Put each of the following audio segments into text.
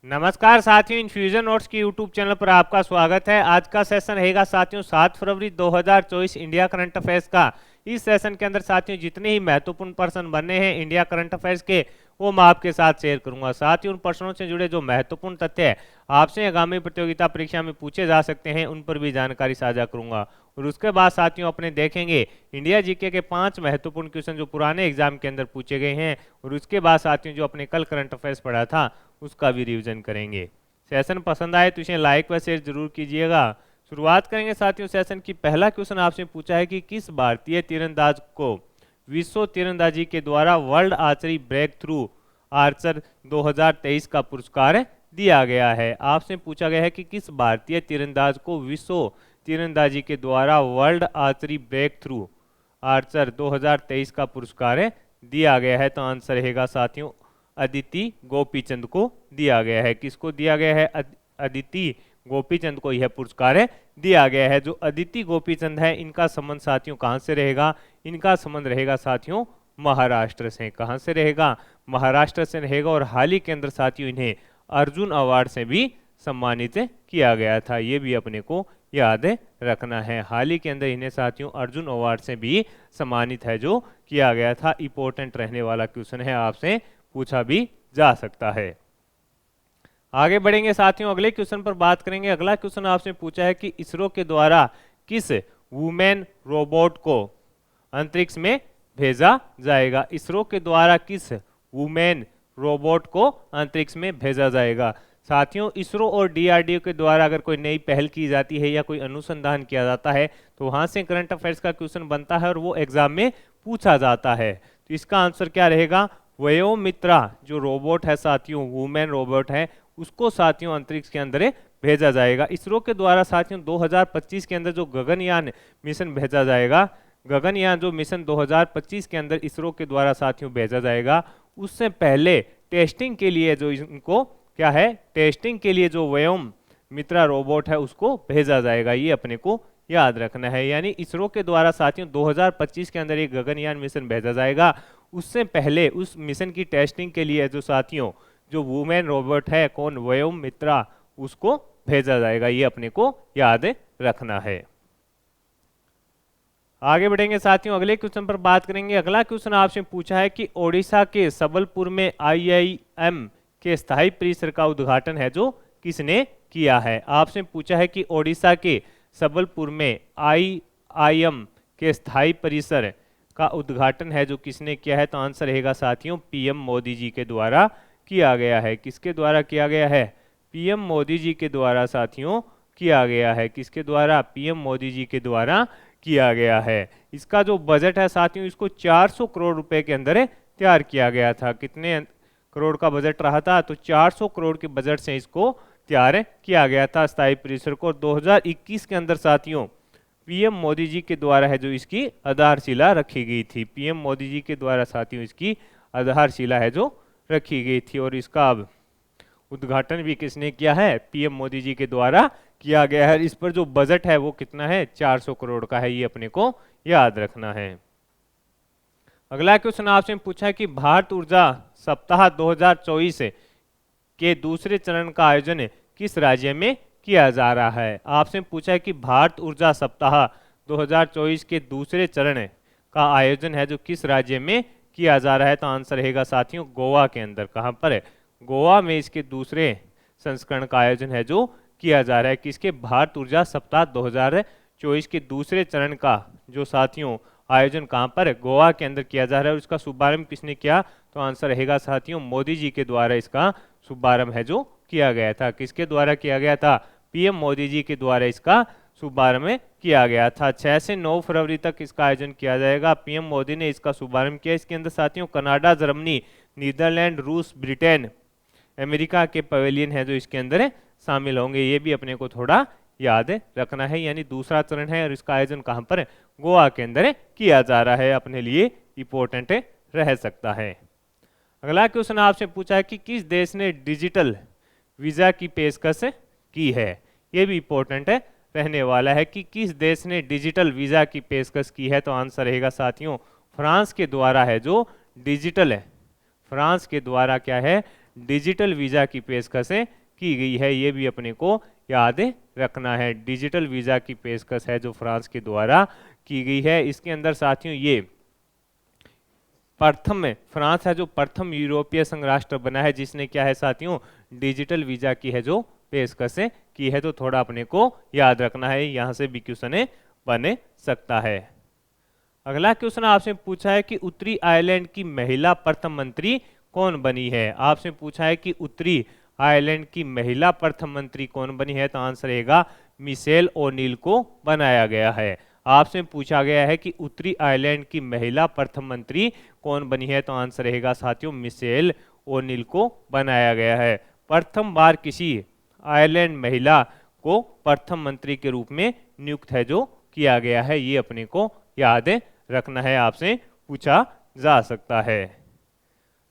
नमस्कार साथियों, infusion notes की यूट्यूब चैनल पर आपका स्वागत है। आज का सेशन रहेगा साथियों 7 फरवरी 2024 इंडिया करंट अफेयर्स का। इस सेशन के अंदर साथियों जितने ही महत्वपूर्ण प्रश्न बने हैं इंडिया करंट अफेयर्स के, वो मैं आपके साथ शेयर करूंगा। साथ ही उन प्रश्नों से जुड़े जो महत्वपूर्ण तथ्य है आपसे आगामी प्रतियोगिता परीक्षा में पूछे जा सकते हैं, उन पर भी जानकारी साझा करूंगा। और उसके बाद साथियों अपने देखेंगे इंडिया जीके के 5 महत्वपूर्ण क्वेश्चन जो पुराने एग्जाम के अंदर पूछे गए हैं। और उसके बाद साथियों जो अपने कल करंट अफेयर्स पढ़ा था उसका भी रिवीजन करेंगे। सेशन पसंद आए तो इसे लाइक व शेयर जरूर कीजिएगा। शुरुआत करेंगे साथियों सेशन की। पहला क्वेश्चन आपसे पूछा है कि किस भारतीय तीरंदाज को विश्व तीरंदाजी के द्वारा world archery breakthrough archer 2023 का पुरस्कार दिया गया है। आपसे पूछा गया है कि किस भारतीय तीरंदाज को विश्व तीरंदाजी के द्वारा world archery breakthrough archer 2023 का पुरस्कार दिया गया है। तो आंसर रहेगा साथियों अदिति गोपीचंद को दिया गया है। किसको दिया गया है? अदिति गोपीचंद को यह पुरस्कार दिया गया है। जो अदिति गोपीचंद है इनका संबंध साथियों कहां से रहेगा? इनका संबंध रहेगा साथियों महाराष्ट्र से। कहां से रहेगा? महाराष्ट्र से रहेगा। और हाल ही के अंदर साथियों इन्हें अर्जुन अवार्ड से भी सम्मानित किया गया था। ये भी अपने को याद रखना है। हाल ही के अंदर इन्हें साथियों अर्जुन अवार्ड से भी सम्मानित है जो किया गया था। इंपॉर्टेंट रहने वाला क्वेश्चन है, आपसे पूछा भी जा सकता है। आगे बढ़ेंगे साथियों, अगले क्वेश्चन पर बात करेंगे। अगला क्वेश्चन आपसे पूछा है कि इसरो के द्वारा किस वुमेन रोबोट को अंतरिक्ष में भेजा जाएगा? इसरो के द्वारा किस वुमेन रोबोट को अंतरिक्ष में भेजा जाएगा? साथियों इसरो और डीआरडीओ के द्वारा अगर कोई नई पहल की जाती है या कोई अनुसंधान किया जाता है तो वहां से करंट अफेयर्स का क्वेश्चन बनता है और वो एग्जाम में पूछा जाता है। तो इसका आंसर क्या रहेगा? वयोमित्रा जो रोबोट है साथियों, वुमेन रोबोट है, उसको साथियों अंतरिक्ष के अंदर भेजा जाएगा। इसरो के द्वारा साथियों 2025 के अंदर जो गगनयान मिशन भेजा जाएगा, गगनयान जो मिशन 2025 के अंदर इसरो के द्वारा साथियों भेजा जाएगा, उससे पहले टेस्टिंग के लिए जो इनको क्या है, टेस्टिंग के लिए जो वयोमित्रा रोबोट है उसको भेजा जाएगा। ये अपने को याद रखना है। यानी इसरो के द्वारा साथियों 2025 के अंदर एक गगनयान मिशन भेजा जाएगा, उससे पहले उस मिशन की टेस्टिंग के लिए जो साथियों जो वुमेन रोबोट है कौन, वयोमित्रा, उसको भेजा जाएगा। ये अपने को याद रखना है। आगे बढ़ेंगे साथियों, अगले क्वेश्चन पर बात करेंगे। अगला क्वेश्चन आपसे पूछा है कि ओडिशा के सबलपुर में आईआईएम के स्थायी परिसर का उद्घाटन है जो किसने किया है? आपसे पूछा है कि ओडिशा के सबलपुर में आईआईएम के स्थायी परिसर का उद्घाटन है जो किसने किया है? तो आंसर रहेगा साथियों पीएम मोदी जी के द्वारा किया गया है। किसके द्वारा किया गया है? पीएम मोदी जी के द्वारा साथियों किया गया है। किसके द्वारा? पीएम मोदी जी के द्वारा किया गया है। इसका जो बजट है साथियों इसको 400 करोड़ रुपए के अंदर तैयार किया गया था। कितने करोड़ का बजट रहा था? तो 400 करोड़ के बजट से इसको तैयार किया गया था स्थायी परिसर को। 2021 के अंदर साथियों पीएम मोदी जी के द्वारा है जो इसकी आधारशिला रखी गई थी। पीएम मोदी जी के द्वारा साथियों इसकी आधारशिला है जो रखी गई थी। और इसका अब उद्घाटन भी किसने किया है? पीएम मोदी जी के द्वारा किया गया है। इस पर जो बजट है वो कितना है? 400 करोड़ का है। ये अपने को याद रखना है। अगला क्वेश्चन आपसे पूछा है कि भारत ऊर्जा सप्ताह 2024 के दूसरे चरण का आयोजन किस राज्य में किया जा रहा है? आपसे पूछा है कि भारत ऊर्जा सप्ताह 2024 के दूसरे चरण का आयोजन है जो किस राज्य में किया जा रहा है? तो आंसर रहेगा साथियों गोवा के अंदर। कहां पर है? गोवा में इसके दूसरे संस्करण का आयोजन है जो किया जा रहा है। किसके? भारत ऊर्जा सप्ताह 2024 के दूसरे चरण का जो साथियों आयोजन कहां पर है? गोवा के अंदर किया जा रहा है। और इसका शुभारंभ किसने किया? तो आंसर रहेगा साथियों मोदी जी के द्वारा इसका शुभारंभ है जो किया गया था। किसके द्वारा किया गया था? पीएम मोदी जी के द्वारा इसका शुभारंभ किया गया था। 6 से 9 फरवरी तक इसका आयोजन किया जाएगा। पीएम मोदी ने इसका शुभारंभ किया। इसके अंदर साथियों कनाडा, जर्मनी, नीदरलैंड, रूस, ब्रिटेन, अमेरिका के पवेलियन है जो इसके अंदर शामिल होंगे। ये भी अपने को थोड़ा याद रखना है। यानी दूसरा चरण है और इसका आयोजन कहां पर है? गोवा के अंदर किया जा रहा है। अपने लिए इंपॉर्टेंट रह सकता है। अगला क्वेश्चन आपसे पूछा है कि किस देश ने डिजिटल वीजा की पेशकश की है? ये भी इंपॉर्टेंट रहने वाला है कि किस देश ने डिजिटल वीजा की पेशकश की है? तो आंसर रहेगा साथियों फ्रांस के द्वारा है जो डिजिटल है, फ्रांस के द्वारा क्या है? डिजिटल वीज़ा की पेशकश की गई है, ये भी अपने को याद रखना है। डिजिटल वीज़ा की पेशकश है जो फ्रांस के द्वारा की गई है। इसके अंदर साथियों ये प्रथम फ्रांस है जो प्रथम यूरोपीय संघ राष्ट्र बना है जिसने क्या है साथियों, डिजिटल वीज़ा की है जो पेशकश की है। तो थोड़ा अपने को याद रखना है, यहाँ से भी क्वेश्चन बन सकता है। अगला क्वेश्चन आपसे पूछा है कि उत्तरी आयरलैंड की महिला प्रथम मंत्री कौन बनी है। आपसे पूछा है कि उत्तरी आयरलैंड की महिला प्रथम मंत्री कौन बनी है, तो आंसर रहेगा मिशेल ओनील को बनाया गया है। आपसे पूछा गया है कि उत्तरी आयरलैंड की महिला प्रथम मंत्री कौन बनी है, तो आंसर रहेगा साथियों मिशेल ओनील को बनाया गया है। प्रथम बार किसी आयरलैंड महिला को प्रथम मंत्री के रूप में नियुक्त है जो किया गया है, ये अपने को याद रखना है, आपसे पूछा जा सकता है।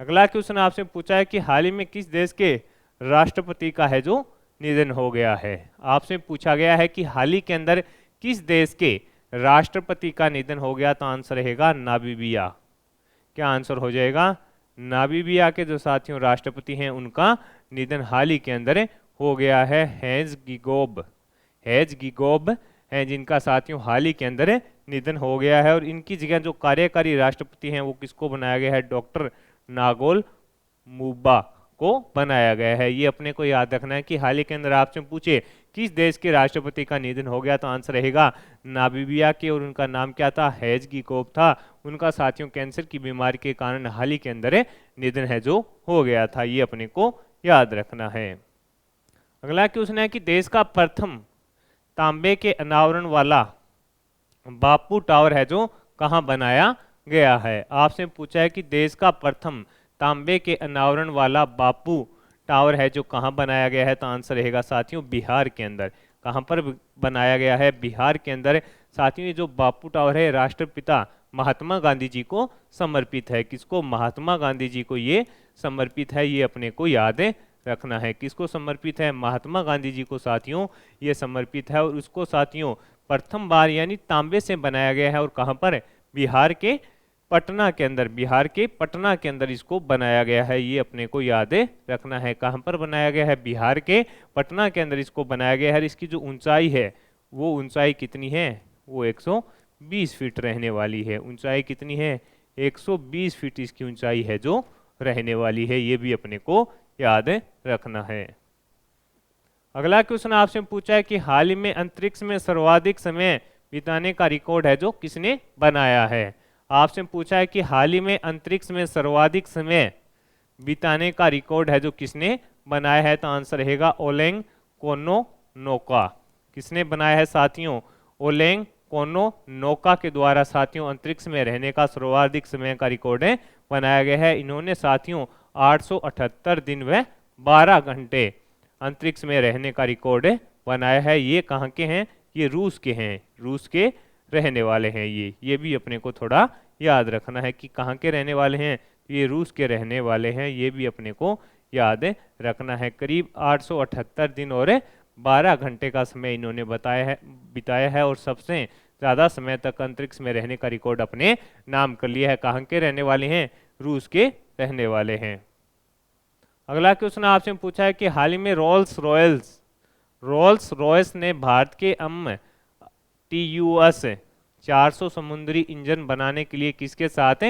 अगला क्वेश्चन आपसे पूछा है कि हाल ही में किस देश के राष्ट्रपति का है जो निधन हो गया है। आपसे पूछा गया है कि हाल ही के अंदर किस देश के राष्ट्रपति का निधन हो गया, तो आंसर रहेगा नामीबिया। क्या आंसर हो जाएगा, नामीबिया के जो साथियों राष्ट्रपति हैं उनका निधन हाल ही के अंदर हो गया है। हेज गिगोब हैं जिनका साथियों हाल ही के अंदर निधन हो गया है, और इनकी जगह जो कार्यकारी राष्ट्रपति हैं वो किसको बनाया गया है, डॉक्टर नागोल मुबा को बनाया गया है। ये अपने को याद रखना है कि हाल ही के अंदर आपसे पूछे किस देश के राष्ट्रपति का निधन हो गया, तो आंसर रहेगा नामीबिया के, और उनका नाम क्या था, हेज गिगोब था। उनका साथियों कैंसर की बीमारी के कारण हाल ही के अंदर निधन है जो हो गया था, ये अपने को याद रखना है। अगला क्वेश्चन है कि देश का प्रथम तांबे के अनावरण वाला बापू टावर है जो कहाँ बनाया गया है। आपसे पूछा है कि देश का प्रथम तांबे के अनावरण वाला बापू टावर है जो कहाँ बनाया गया है, तो आंसर रहेगा साथियों बिहार के अंदर। कहाँ पर बनाया गया है, बिहार के अंदर। साथियों ये जो बापू टावर है राष्ट्रपिता महात्मा गांधी जी को समर्पित है। किसको, महात्मा गांधी जी को ये समर्पित है, ये अपने को याद रखना है। किसको समर्पित है, महात्मा गांधी जी को साथियों ये समर्पित है, और उसको साथियों प्रथम बार यानी तांबे से बनाया गया है, और कहाँ पर, बिहार के पटना के अंदर। बिहार के पटना के अंदर इसको बनाया गया है, ये अपने को याद रखना है। कहाँ पर बनाया गया है, बिहार के पटना के अंदर इसको बनाया गया है। इसकी जो ऊंचाई है वो ऊंचाई कितनी है, वो 120 फीट रहने वाली है। ऊंचाई कितनी है, 120 फीट इसकी ऊंचाई है जो रहने वाली है, ये भी अपने को याद रखना है। अगला क्वेश्चन आपसे पूछा है कि हाल ही में अंतरिक्ष में सर्वाधिक समय बिताने का रिकॉर्ड है जो किसने बनाया है। आपसे पूछा है कि हाल ही में अंतरिक्ष में सर्वाधिक समय बिताने का रिकॉर्ड है जो किसने बनाया है, तो आंसर रहेगा ओलेंग कोर्नोनोका। किसने बनाया है साथियों, ओलेंग कोर्नोनोका के द्वारा साथियों अंतरिक्ष में रहने का सर्वाधिक समय का रिकॉर्ड बनाया गया है। इन्होंने साथियों 878 दिन व 12 घंटे अंतरिक्ष में रहने का रिकॉर्ड बनाया है। ये कहाँ के हैं, ये रूस के हैं, रूस के रहने वाले हैं। ये भी अपने को थोड़ा याद रखना है कि कहाँ के रहने वाले हैं, ये रूस के रहने वाले हैं, ये भी अपने को याद रखना है। करीब 878 दिन और 12 घंटे का समय इन्होंने बिताया है, और सबसे ज़्यादा समय तक अंतरिक्ष में रहने का रिकॉर्ड अपने नाम कर लिया है। कहाँ के रहने वाले हैं, रूस के रहने वाले हैं। अगला क्वेश्चन आपसे पूछा है कि हाल ही में रोल्स रॉयस ने भारत के TUS 400 समुद्री इंजन बनाने के लिए किसके साथ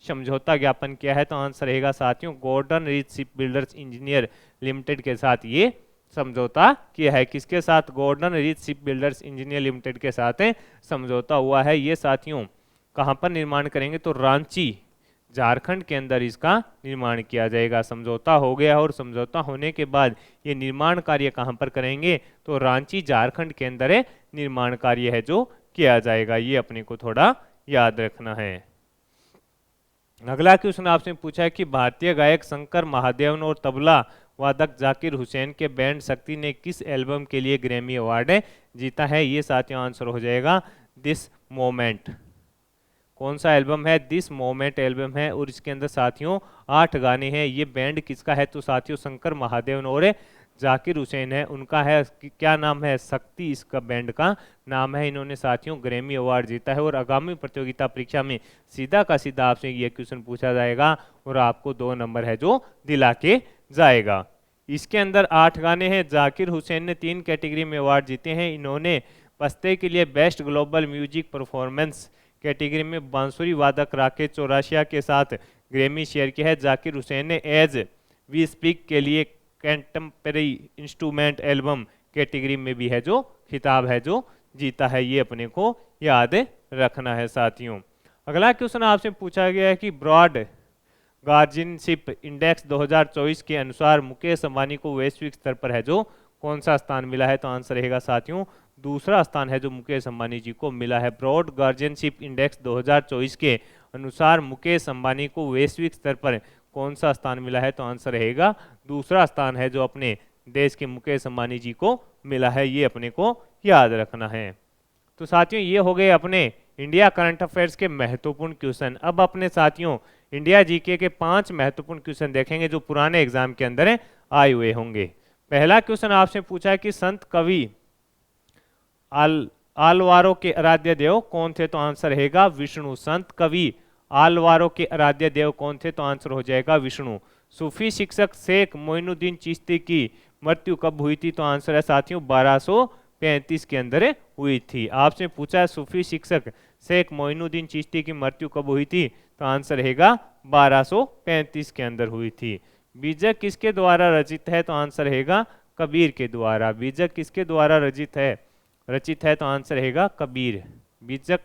समझौता ज्ञापन किया है, तो आंसर रहेगा साथियों गॉर्डन रीच शिप बिल्डर्स इंजीनियर लिमिटेड के साथ ये समझौता किया है। किसके साथ, गॉर्डन रीच शिप बिल्डर्स इंजीनियर लिमिटेड के साथ समझौता हुआ है। ये साथियों कहाँ पर निर्माण करेंगे, तो रांची झारखंड के अंदर इसका निर्माण किया जाएगा। समझौता हो गया, और समझौता होने के बाद ये निर्माण कार्य कहाँ पर करेंगे, तो रांची झारखंड के अंदर निर्माण कार्य है जो किया जाएगा, ये अपने को थोड़ा याद रखना है। अगला क्वेश्चन आपसे पूछा है कि भारतीय गायक शंकर महादेवन और तबला वादक जाकिर हुसैन के बैंड शक्ति ने किस एल्बम के लिए ग्रैमी अवार्ड जीता है। ये साथियों आंसर हो जाएगा दिस मोमेंट। कौन सा एल्बम है, दिस मोमेंट एल्बम है, और इसके अंदर साथियों 8 गाने हैं। ये बैंड किसका है, तो साथियों शंकर महादेवन और जाकिर हुसैन है, उनका है क्या नाम है, शक्ति इसका बैंड का नाम है। इन्होंने साथियों ग्रैमी अवार्ड जीता है। और आगामी प्रतियोगिता परीक्षा में सीधा का सीधा आपसे ये क्वेश्चन पूछा जाएगा और आपको 2 नंबर है जो दिला के जाएगा। इसके अंदर 8 गाने हैं। जाकिर हुसैन ने 3 कैटेगरी में अवार्ड जीते हैं। इन्होंने पस्ते के लिए best global music performance category में बांसुरी वादक राकेश चौरासिया के साथ ग्रैमी शेयर किया है। जाकिर हुसैन ने एज वी स्पीक के लिए कंटेम्परेरी इंस्ट्रूमेंट एल्बम कैटेगरी में भी है जो खिताब है जो जीता है। ये अपने को याद रखना है साथियों। अगला क्वेश्चन आपसे पूछा गया है कि ब्रॉड गार्जियनशिप इंडेक्स 2024 के अनुसार मुकेश अंबानी को वैश्विक स्तर पर है जो कौन सा स्थान मिला है? तो आंसर रहेगा साथियों दूसरा स्थान है जो मुकेश अंबानी जी को मिला है। ब्रॉड गार्जियनशिप इंडेक्स 2024 के अनुसार मुकेश अंबानी को वैश्विक स्तर पर कौन सा स्थान मिला है? तो आंसर रहेगा दूसरा स्थान है जो अपने देश के मुकेश अंबानी जी को मिला है। ये अपने को याद रखना है। तो साथियों ये हो गए अपने इंडिया करंट अफेयर्स के महत्वपूर्ण क्वेश्चन। अब अपने साथियों इंडिया जीके के 5 महत्वपूर्ण क्वेश्चन देखेंगे जो पुराने एग्जाम के अंदर आए हुए होंगे। पहला क्वेश्चन आपसे पूछा है कि संत कवि आलवारों के आराध्य देव कौन थे? तो आंसर रहेगा विष्णु। संत कवि आलवारों के आराध्य देव कौन थे? तो आंसर हो जाएगा विष्णु। सूफी शिक्षक शेख मोइनुद्दीन चिश्ती की मृत्यु कब हुई थी? तो आंसर है साथियों 1235 के अंदर हुई थी। आपसे पूछा है सूफी शिक्षक शेख मोइनुद्दीन चिश्ती की मृत्यु कब हुई थी? तो आंसर रहेगा 1235 के अंदर हुई थी। बीजक किसके द्वारा रचित है? तो आंसर रहेगा कबीर के द्वारा। बीजक किसके द्वारा रचित है? तो आंसर रहेगा कबीर। बीजक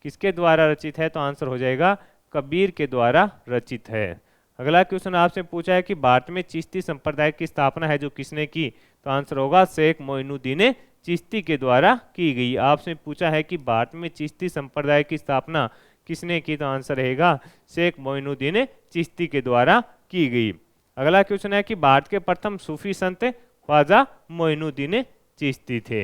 किसके द्वारा रचित है? तो आंसर हो जाएगा कबीर के द्वारा रचित है। अगला क्वेश्चन आपसे पूछा है कि भारत में चिश्ती संप्रदाय की स्थापना है जो किसने की? तो आंसर होगा शेख मोइनुद्दीन चिश्ती के द्वारा की गई। आपसे पूछा है कि भारत में चिश्ती संप्रदाय की स्थापना किसने की? तो आंसर रहेगा शेख मोइनुद्दीन चिश्ती के द्वारा की गई। अगला क्वेश्चन है कि भारत के प्रथम सूफी संत ख्वाजा मोइनुद्दीन चिश्ती थे।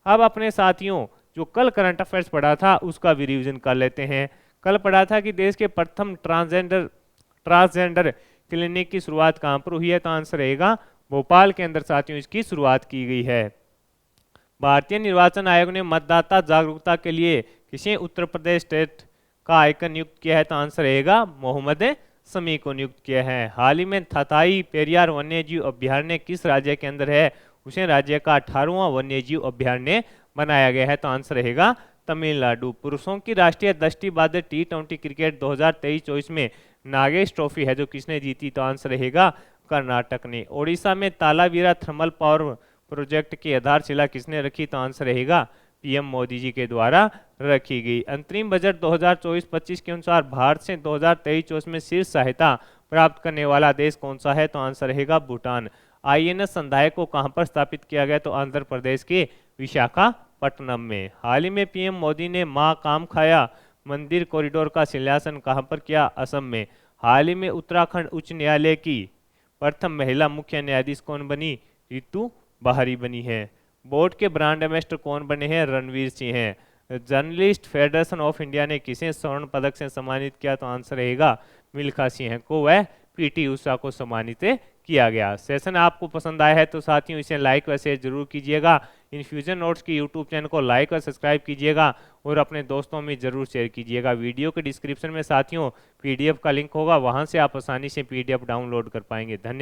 अब अपने साथियों जो कल करंट अफेयर्स पढ़ा था उसका भी रिवीजन कर लेते हैं। कल पढ़ा था कि देश के प्रथम ट्रांसजेंडर क्लिनिक की शुरुआत कहां पर हुई है? तो आंसर रहेगा भोपाल के अंदर साथियों इसकी शुरुआत की गई है। भारतीय निर्वाचन आयोग ने मतदाता जागरूकता के लिए किसे उत्तर प्रदेश स्टेट का आइकन नियुक्त किया है? तो आंसर रहेगा मोहम्मद शमी को नियुक्त किया है। हाल ही में थाताई पेरियार वन्यजीव अभ्यारण्य किस राज्य के अंदर है? उसे राज्य का 18वां वन्यजीव अभ्यारण्य बनाया गया है। तो आंसर रहेगा तमिलनाडु। पुरुषों की राष्ट्रीय दृष्टिबाधित T20 क्रिकेट 2023-24 में नागेश ट्रॉफी है जो किसने जीती? तो आंसर रहेगा कर्नाटक ने। ओडिशा में तालावीरा थर्मल पावर प्रोजेक्ट की आधारशिला किसने रखी? तो आंसर रहेगा पीएम मोदी जी के द्वारा रखी गई। अंतरिम बजट 2024-25 के अनुसार भारत से 2023-24 में शीर्ष सहायता प्राप्त करने वाला देश कौन सा है? तो आंसर रहेगा भूटान। INS संधाय को कहां पर स्थापित किया गया? तो आंध्र प्रदेश के विशाखापट्टनम में। हाल ही में पीएम मोदी ने मां कामख्या मंदिर कॉरिडोर का शिलान्यास कहां पर किया? असम में। हाल ही में उत्तराखंड उच्च न्यायालय की प्रथम महिला मुख्य न्यायाधीश कौन बनी? रितु बाहरी बनी है। बोर्ड के ब्रांड एम्बेसडर कौन बने हैं? रणवीर सिंह हैं। जर्नलिस्ट फेडरेशन ऑफ इंडिया ने किसे स्वर्ण पदक से सम्मानित किया? तो आंसर रहेगा मिल्खा सिंह को व PT उषा को सम्मानित किया गया। सेशन आपको पसंद आया है तो साथियों इसे लाइक व शेयर जरूर कीजिएगा। इन्फ्यूजन नोट्स की यूट्यूब चैनल को लाइक और सब्सक्राइब कीजिएगा और अपने दोस्तों में जरूर शेयर कीजिएगा। वीडियो के डिस्क्रिप्शन में साथियों PDF का लिंक होगा, वहां से आप आसानी से PDF डाउनलोड कर पाएंगे। धन्यवाद।